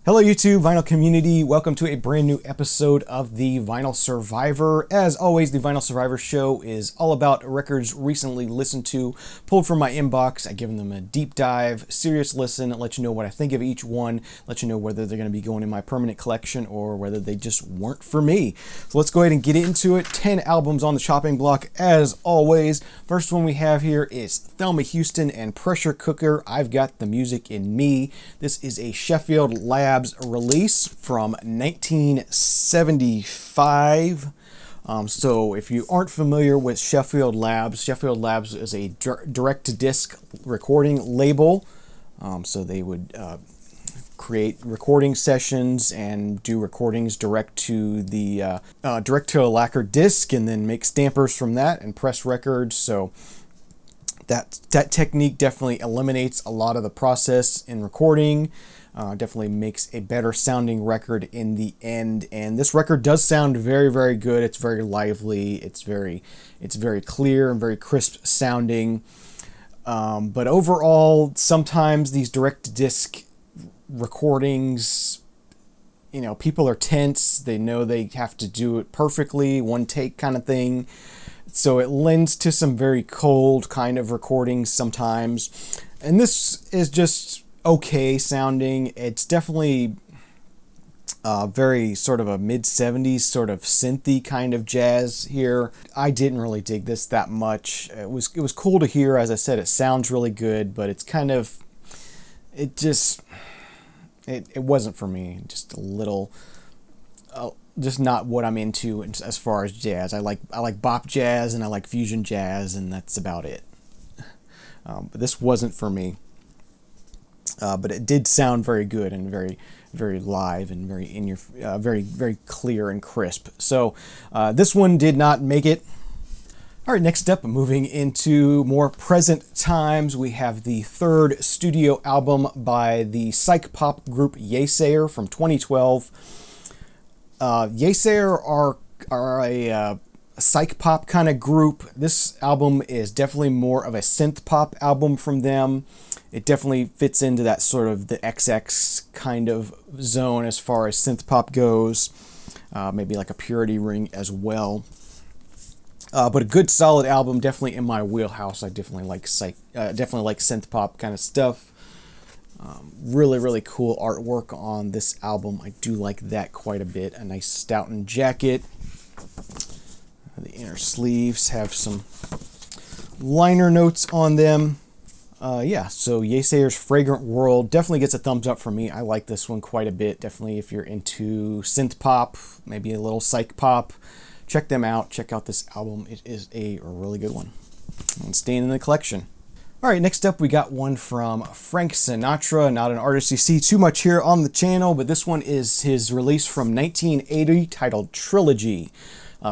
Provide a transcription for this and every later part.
Hello YouTube, Vinyl community. Welcome to a brand new episode of the Vinyl Survivor. As always, the Vinyl Survivor show is all about records recently listened to, pulled from my inbox. I give them a deep dive, serious listen, let you know what I think of each one, let you know whether they're going to be going in my permanent collection or whether they just weren't for me. So let's go ahead and get into it. 10 albums on the chopping block as always. First one we have here is Thelma Houston and Pressure Cooker, I've Got the Music in Me. This is a Sheffield Lab release from 1975. So if you aren't familiar with Sheffield Labs is a direct-to-disc recording label. So they would create recording sessions and do recordings direct to a lacquer disc, and then make stampers from that and press records. So that technique definitely eliminates a lot of the process in recording. Definitely makes a better sounding record in the end, and this record does sound very, very good. It's very lively. It's very clear and very crisp sounding. But overall, sometimes these direct disc recordings, people are tense. They know they have to do it perfectly, one take kind of thing. So it lends to some very cold kind of recordings sometimes. And this is just okay sounding. It's definitely very sort of a mid-70s sort of synthy kind of jazz here. I didn't really dig this that much. It was cool to hear. As I said, it sounds really good, but it's kind of, it wasn't for me. Just a little, just not what I'm into as far as jazz. I like bop jazz and I like fusion jazz, and that's about it. But this wasn't for me. But it did sound very good and very, very live and very very, very clear and crisp. So this one did not make it. All right, next up, moving into more present times, we have the third studio album by the psych pop group Yesayer from 2012. Yesayer are a psych pop kind of group. This album is definitely more of a synth pop album from them. It definitely fits into that sort of the XX kind of zone as far as synth pop goes. Maybe like a Purity Ring as well. But a good solid album, definitely in my wheelhouse. I definitely like synth pop kind of stuff. Really, really cool artwork on this album. I do like that quite a bit. A nice Stoughton jacket. The inner sleeves have some liner notes on them. So Yesayer's Fragrant World definitely gets a thumbs up from me. I like this one quite a bit. Definitely if you're into synth pop, maybe a little psych pop, check them out. Check out this album. It is a really good one. And staying in the collection. All right, next up we got one from Frank Sinatra. Not an artist you see too much here on the channel, but this one is his release from 1980 titled Trilogy.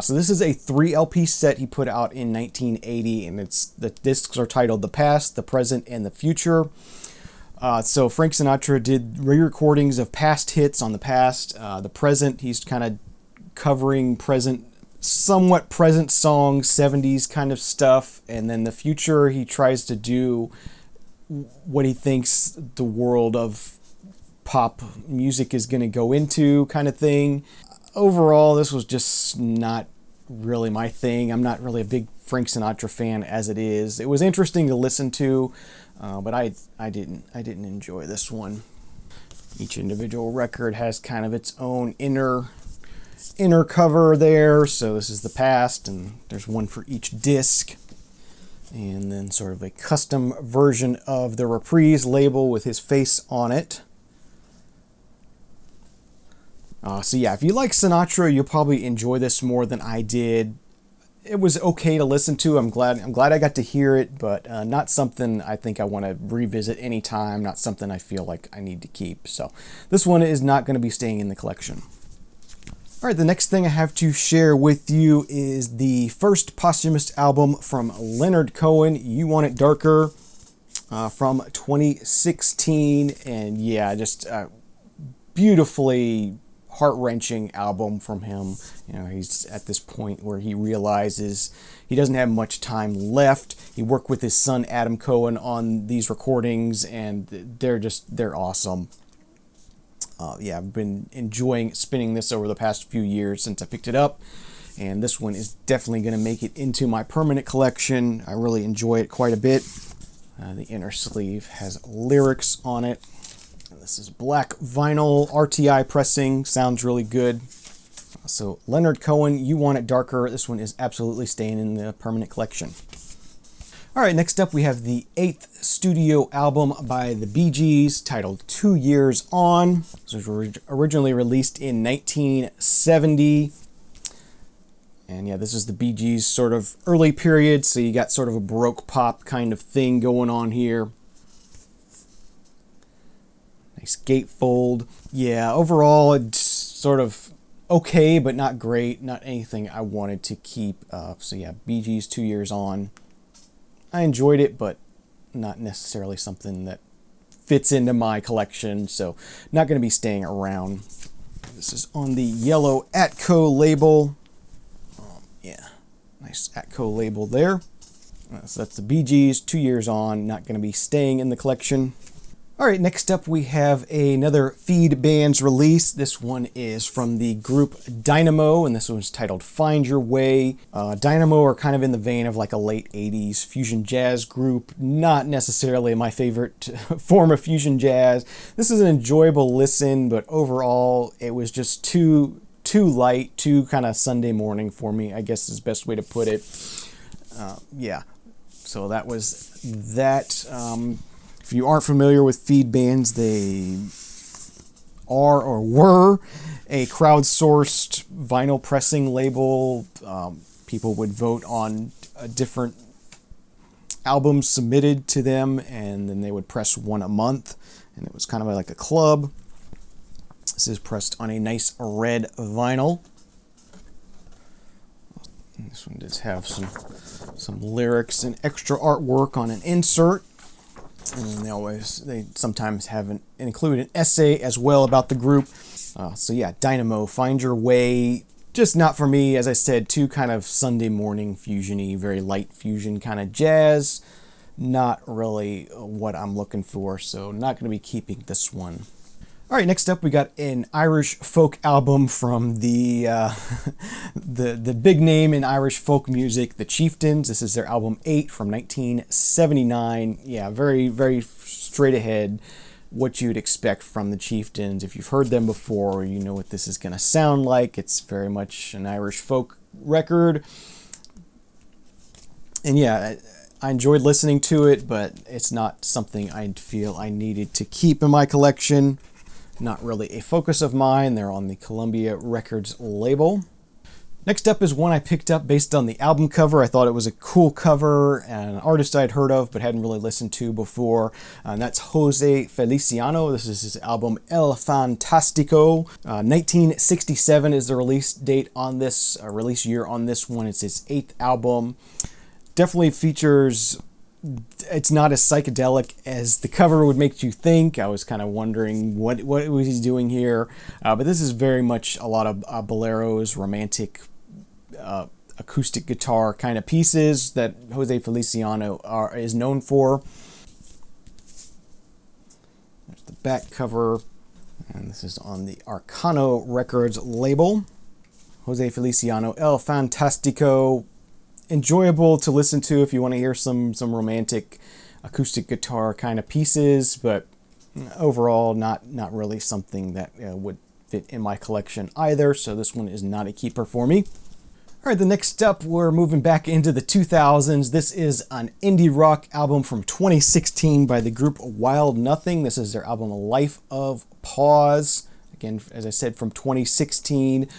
So this is a 3 LP set he put out in 1980, and the discs are titled The Past, The Present, and The Future. So Frank Sinatra did re-recordings of past hits on The Past. The Present, he's kind of covering somewhat present songs, 70s kind of stuff. And then The Future, he tries to do what he thinks the world of pop music is going to go into kind of thing. Overall, this was just not really my thing. I'm not really a big Frank Sinatra fan as it is. It was interesting to listen to, but I didn't enjoy this one. Each individual record has kind of its own inner cover there. So this is The Past, and there's one for each disc. And then sort of a custom version of the Reprise label with his face on it. So yeah, if you like Sinatra, you'll probably enjoy this more than I did. It was okay to listen to. I'm glad I got to hear it, but not something I think I want to revisit anytime. Not something I feel like I need to keep. So this one is not going to be staying in the collection. All right, the next thing I have to share with you is the first posthumous album from Leonard Cohen, You Want It Darker, from 2016. And yeah, just beautifully heart-wrenching album from him. He's at this point where he realizes he doesn't have much time left. He worked with his son Adam Cohen on these recordings, and they're awesome. Yeah, I've been enjoying spinning this over the past few years since I picked it up. And this one is definitely going to make it into my permanent collection. I really enjoy it quite a bit. The inner sleeve has lyrics on it. And this is black vinyl RTI pressing. Sounds really good. So Leonard Cohen, You Want It Darker. This one is absolutely staying in the permanent collection. All right, next up we have the 8th studio album by the Bee Gees titled 2 Years On. This was originally released in 1970. And yeah, this is the Bee Gees sort of early period, so you got sort of a Baroque pop kind of thing going on here. Nice gatefold. Yeah, overall it's sort of okay, but not great. Not anything I wanted to keep. So yeah, Bee Gees 2 Years On. I enjoyed it, but not necessarily something that fits into my collection, so not going to be staying around. This is on the yellow Atco label. Yeah, nice Atco label there. So that's the Bee Gees, 2 Years On, not going to be staying in the collection. All right, next up we have another Feed Bands release. This one is from the group Dynamo, and this one's titled Find Your Way. Dynamo are kind of in the vein of like a late 80s fusion jazz group. Not necessarily my favorite form of fusion jazz. This is an enjoyable listen, but overall it was just too light, too kind of Sunday morning for me, I guess is the best way to put it. Yeah, so that was that. If you aren't familiar with Feed Bands, they are or were a crowdsourced vinyl pressing label. People would vote on different albums submitted to them, and then they would press one a month, and it was kind of like a club. This is pressed on a nice red vinyl. This one does have some lyrics and extra artwork on an insert. And then they sometimes include an essay as well about the group. So yeah, Dynamo, Find Your Way. Just not for me, as I said, too kind of Sunday morning fusion-y, very light fusion kind of jazz. Not really what I'm looking for, so not going to be keeping this one. All right, next up we got an Irish folk album from the big name in Irish folk music, the Chieftains. This is their album 8 from 1979. Yeah, very, very straight ahead, what you'd expect from the Chieftains. If you've heard them before, you know what this is going to sound like. It's very much an Irish folk record. And yeah, I enjoyed listening to it, but it's not something I feel I needed to keep in my collection. Not really a focus of mine. They're on the Columbia Records label. Next up is one I picked up based on the album cover. I thought it was a cool cover and an artist I'd heard of but hadn't really listened to before. And that's Jose Feliciano. This is his album El Fantastico. 1967 is the release date on this, release year on this one. It's his 8th album. Definitely features... It's not as psychedelic as the cover would make you think. I was kind of wondering what was he doing here. But this is very much a lot of boleros, romantic acoustic guitar kind of pieces that Jose Feliciano is known for. There's the back cover. And this is on the Arcano Records label. Jose Feliciano, El Fantastico. Enjoyable to listen to if you want to hear some romantic acoustic guitar kind of pieces, but overall not really something that would fit in my collection either, so this one is not a keeper for me. All right, the next up, we're moving back into the 2000s. This is an indie rock album from 2016 by the group Wild Nothing. This is their album Life of Pause. Again, as I said, from 2016.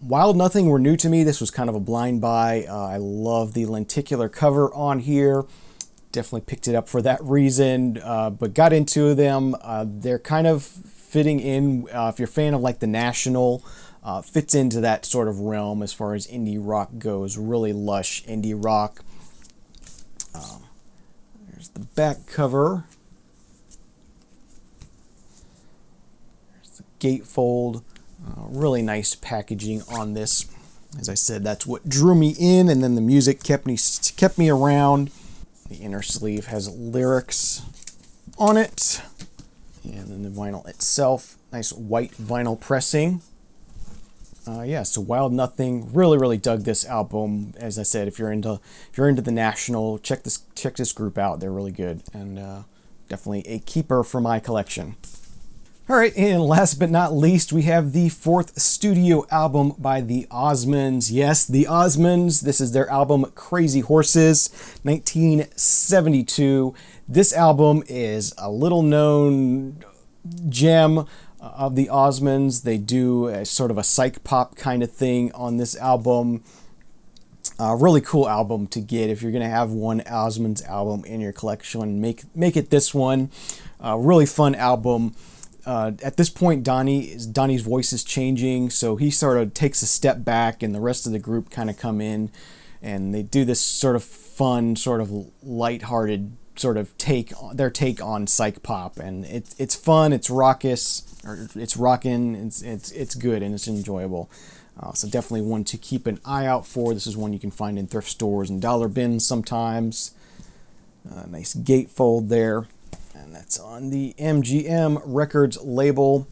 Wild Nothing were new to me. This was kind of a blind buy. I love the lenticular cover on here. Definitely picked it up for that reason, but got into them. They're kind of fitting in, if you're a fan of like The National, fits into that sort of realm as far as indie rock goes. Really lush indie rock. There's the back cover. There's the gatefold. Really nice packaging on this. As I said, that's what drew me in, and then the music kept me around. The inner sleeve has lyrics on it. And then the vinyl itself, nice white vinyl pressing. Yeah, so Wild Nothing, really dug this album. As I said, if you're into the National, check this group out. They're really good, and definitely a keeper for my collection. All right, and last but not least, we have the fourth studio album by the Osmonds. Yes, the Osmonds. This is their album Crazy Horses, 1972. This album is a little known gem of the Osmonds. They do a sort of a psych pop kind of thing on this album. Really cool album to get if you're going to have one Osmonds album in your collection. Make it this one. Really fun album. At this point, Donnie's voice is changing, so he sort of takes a step back, and the rest of the group kind of come in, and they do this sort of fun, sort of lighthearted sort of take on psych pop, and it's fun, it's raucous, or it's rockin', it's good, and it's enjoyable. So definitely one to keep an eye out for. This is one you can find in thrift stores and dollar bins sometimes. Nice gatefold there. And that's on the MGM Records label.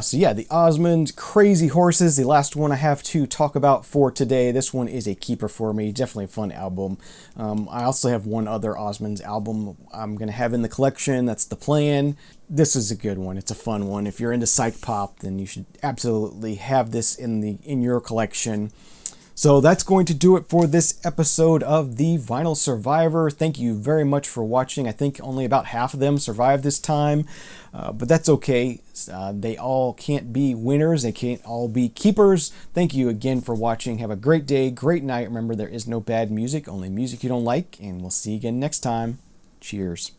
So yeah, the Osmonds, Crazy Horses, the last one I have to talk about for today. This one is a keeper for me. Definitely a fun album. I also have one other Osmonds album I'm going to have in the collection. That's the plan. This is a good one. It's a fun one. If you're into psych pop, then you should absolutely have this in your collection. So that's going to do it for this episode of The Vinyl Survivor. Thank you very much for watching. I think only about half of them survived this time, but that's okay. They all can't be winners. They can't all be keepers. Thank you again for watching. Have a great day, great night. Remember, there is no bad music, only music you don't like, and we'll see you again next time. Cheers.